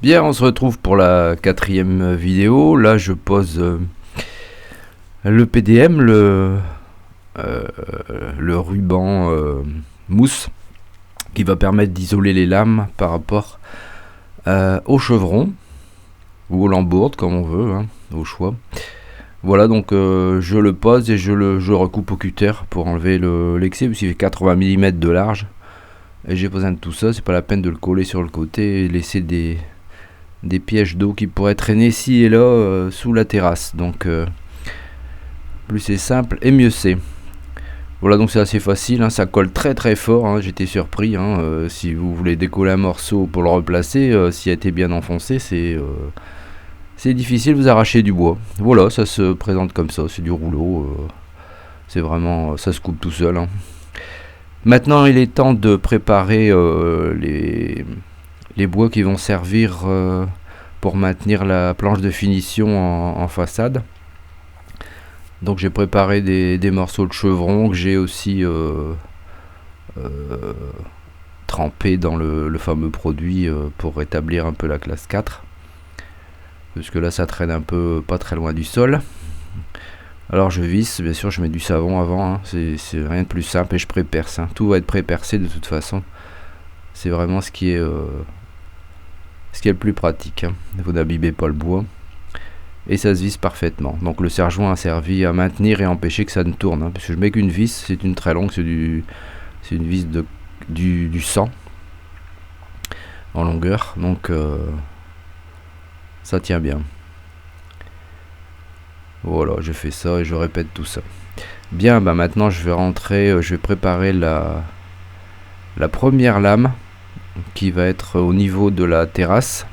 Bien, on se retrouve pour la quatrième vidéo. Là, je pose le PDM, euh, le ruban mousse, qui va permettre d'isoler les lames par rapport au chevron ou aux lambourdes, comme on veut, hein, au choix. Voilà, donc je le pose et je recoupe au cutter pour enlever l'excès, parce qu'il fait 80 mm de large. Et j'ai besoin de tout ça, c'est pas la peine de le coller sur le côté et laisser des pièges d'eau qui pourraient traîner ici et là sous la terrasse. Donc plus c'est simple et mieux c'est. Voilà, donc c'est assez facile, hein, ça colle très très fort, hein, j'étais surpris. Si vous voulez décoller un morceau pour le replacer, s'il a été bien enfoncé, c'est difficile, vous arrachez du bois. Voilà, ça se présente comme ça, c'est du rouleau, c'est vraiment, ça se coupe tout seul, hein. Maintenant, il est temps de préparer les bois qui vont servir pour maintenir la planche de finition en façade. Donc j'ai préparé des morceaux de chevron que j'ai aussi trempé dans le fameux produit pour rétablir un peu la classe 4. Parce que là ça traîne un peu pas très loin du sol. Alors je visse, bien sûr je mets du savon avant, hein. C'est rien de plus simple et je pré-perce, hein. Tout va être pré-percé de toute façon. C'est vraiment ce qui est le plus pratique, hein. Vous n'abîmez pas le bois. Et ça se visse parfaitement. Donc le serre-joint a servi à maintenir et empêcher que ça ne tourne, hein. Parce que je mets qu'une vis, c'est une très longue, c'est une vis du 100 en longueur. Donc ça tient bien. Voilà, je fais ça et je répète tout ça. Bien, bah maintenant je vais rentrer, je vais préparer la première lame qui va être au niveau de la terrasse.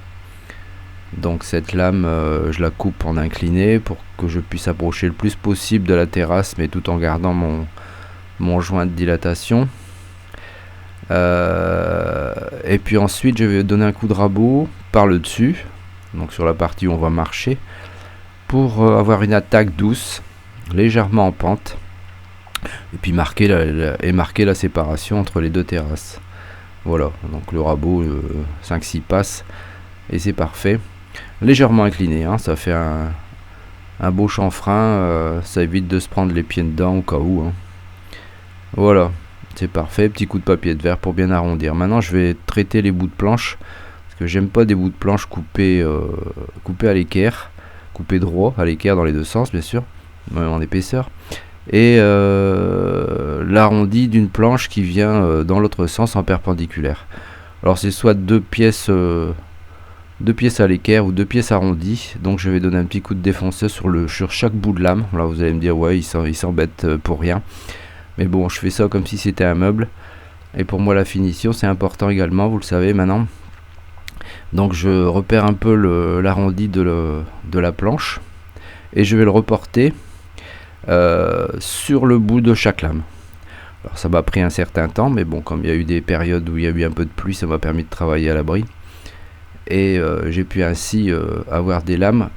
Donc cette lame, je la coupe en incliné pour que je puisse approcher le plus possible de la terrasse, mais tout en gardant mon joint de dilatation. Et puis ensuite, je vais donner un coup de rabot par le dessus, donc sur la partie où on va marcher, pour avoir une attaque douce, légèrement en pente, et puis marquer la séparation entre les deux terrasses. Voilà, donc le rabot 5-6 passes, et c'est parfait. Légèrement incliné, hein, ça fait un beau chanfrein, ça évite de se prendre les pieds dedans au cas où, hein. Voilà, c'est parfait, petit coup de papier de verre pour bien arrondir. Maintenant je vais traiter les bouts de planche, parce que j'aime pas des bouts de planche coupés à l'équerre, coupés droit à l'équerre dans les deux sens bien sûr, en épaisseur, et l'arrondi d'une planche qui vient dans l'autre sens en perpendiculaire. Alors c'est soit deux pièces à l'équerre ou deux pièces arrondies. Donc je vais donner un petit coup de défonceuse sur chaque bout de lame. Là vous allez me dire ouais, il s'embête pour rien, mais bon, je fais ça comme si c'était un meuble, et pour moi la finition c'est important également, vous le savez maintenant. Donc je repère un peu l'arrondi de la planche et je vais le reporter sur le bout de chaque lame. Alors ça m'a pris un certain temps, mais bon, comme il y a eu des périodes où il y a eu un peu de pluie, ça m'a permis de travailler à l'abri. Et j'ai pu ainsi avoir des lames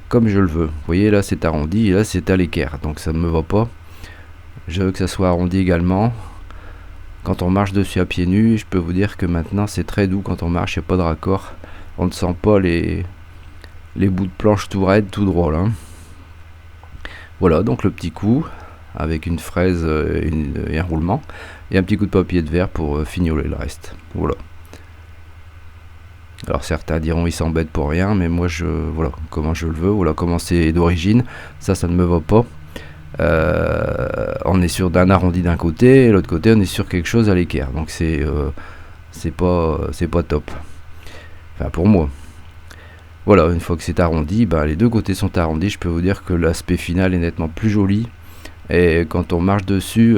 comme je le veux. Vous voyez, là c'est arrondi et là c'est à l'équerre, donc ça ne me va pas. Je veux que ça soit arrondi également. Quand on marche dessus à pieds nus, je peux vous dire que maintenant c'est très doux quand on marche, il n'y a pas de raccord. On ne sent pas les bouts de planche tout raides, tout droit là. Voilà, donc le petit coup avec une fraise et un roulement, et un petit coup de papier de verre pour fignoler le reste. Voilà. Alors certains diront ils s'embêtent pour rien, mais moi voilà comment je le veux, voilà comment c'est d'origine, ça ne me va pas. On est sur d'un arrondi d'un côté, et l'autre côté on est sur quelque chose à l'équerre, donc c'est pas top, enfin pour moi. Voilà, une fois que c'est arrondi, les deux côtés sont arrondis, je peux vous dire que l'aspect final est nettement plus joli, et quand on marche dessus,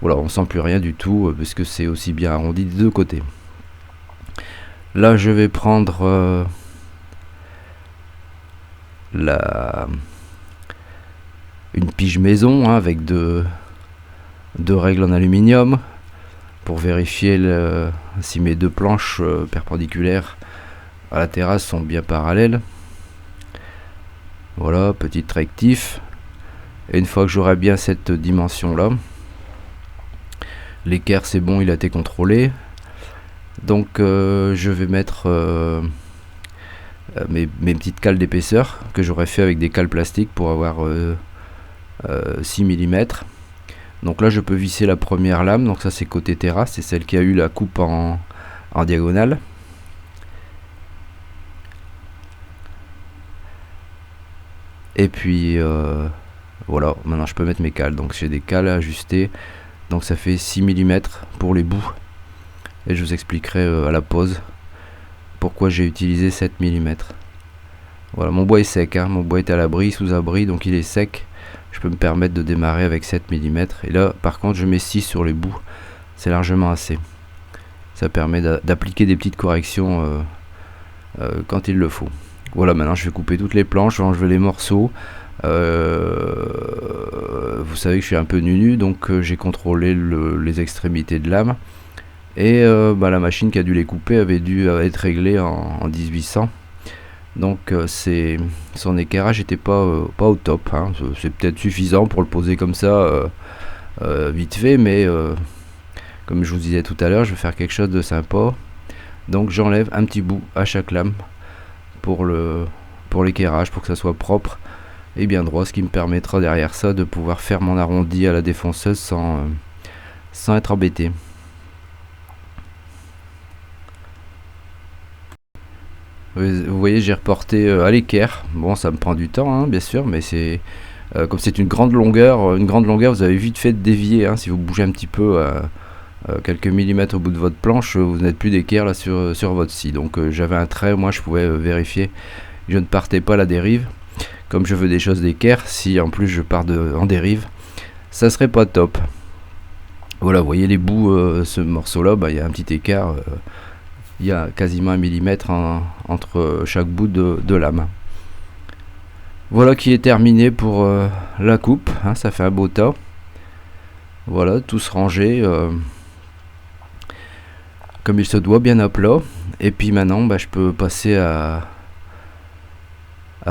voilà, on sent plus rien du tout, parce que c'est aussi bien arrondi des deux côtés. Là je vais prendre une pige maison, hein, avec deux règles en aluminium pour vérifier si mes deux planches perpendiculaires à la terrasse sont bien parallèles. Voilà, petite rectif. Et une fois que j'aurai bien cette dimension là, l'équerre c'est bon, il a été contrôlé. Donc je vais mettre mes petites cales d'épaisseur que j'aurais fait avec des cales plastiques pour avoir 6 mm. Donc là je peux visser la première lame, donc ça c'est côté terrasse, c'est celle qui a eu la coupe en diagonale. Et puis voilà, maintenant je peux mettre mes cales, donc j'ai des cales à ajuster, donc ça fait 6 mm pour les bouts, et je vous expliquerai à la pause pourquoi j'ai utilisé 7 mm. Voilà, mon bois est sec, hein, mon bois est à l'abri, sous abri, donc il est sec, je peux me permettre de démarrer avec 7 mm, et là par contre je mets 6 sur les bouts, c'est largement assez, ça permet d'appliquer des petites corrections quand il le faut. Voilà, maintenant je vais couper toutes les planches, je vais enlever les morceaux. Vous savez que je suis un peu nu, donc j'ai contrôlé les extrémités de lame. Et la machine qui a dû les couper avait dû être réglée en 1800. Donc son éclairage n'était pas au top, hein. C'est peut-être suffisant pour le poser comme ça, vite fait, mais comme je vous disais tout à l'heure, je vais faire quelque chose de sympa. Donc j'enlève un petit bout à chaque lame pour l'éclairage, pour que ça soit propre et bien droit, ce qui me permettra derrière ça de pouvoir faire mon arrondi à la défonceuse sans être embêté. Vous voyez, j'ai reporté à l'équerre. Bon, ça me prend du temps, hein, bien sûr, mais c'est comme c'est une grande longueur, vous avez vite fait de dévier, hein, si vous bougez un petit peu quelques millimètres au bout de votre planche, vous n'êtes plus d'équerre là sur votre scie. Donc j'avais un trait, moi je pouvais vérifier que je ne partais pas à la dérive. Comme je veux des choses d'équerre, si en plus je pars en dérive, ça serait pas top. Voilà, vous voyez les bouts, ce morceau là, il y a un petit écart, il y a quasiment 1 mm entre chaque bout de lame. Voilà qui est terminé pour la coupe, hein, ça fait un beau tas. Voilà, tous rangés comme il se doit, bien à plat. Et puis maintenant je peux passer à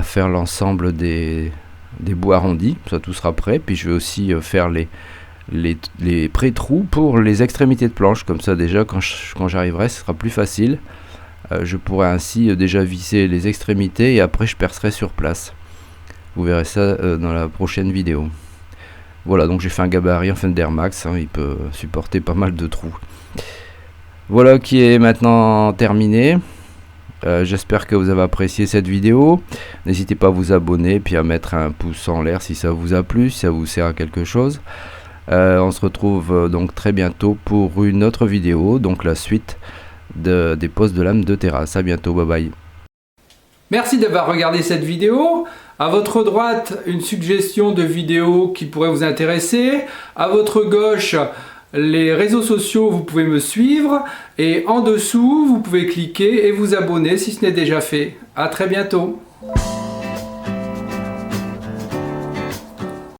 faire l'ensemble des bouts arrondis, ça tout sera prêt. Puis je vais aussi faire les pré-trous pour les extrémités de planche, comme ça déjà quand j'arriverai ce sera plus facile. Je pourrai ainsi déjà visser les extrémités et après je percerai sur place. Vous verrez ça dans la prochaine vidéo. Voilà, donc j'ai fait un gabarit en Fender Max, hein, il peut supporter pas mal de trous. Voilà qui est maintenant terminé. J'espère que vous avez apprécié cette vidéo. N'hésitez pas à vous abonner puis à mettre un pouce en l'air si ça vous a plu, si ça vous sert à quelque chose. On se retrouve donc très bientôt pour une autre vidéo, donc la suite des poses de lame de terrasse. À bientôt, bye bye. Merci d'avoir regardé cette vidéo. À votre droite, une suggestion de vidéo qui pourrait vous intéresser. À votre gauche, les réseaux sociaux, vous pouvez me suivre. Et en dessous, vous pouvez cliquer et vous abonner si ce n'est déjà fait. À très bientôt.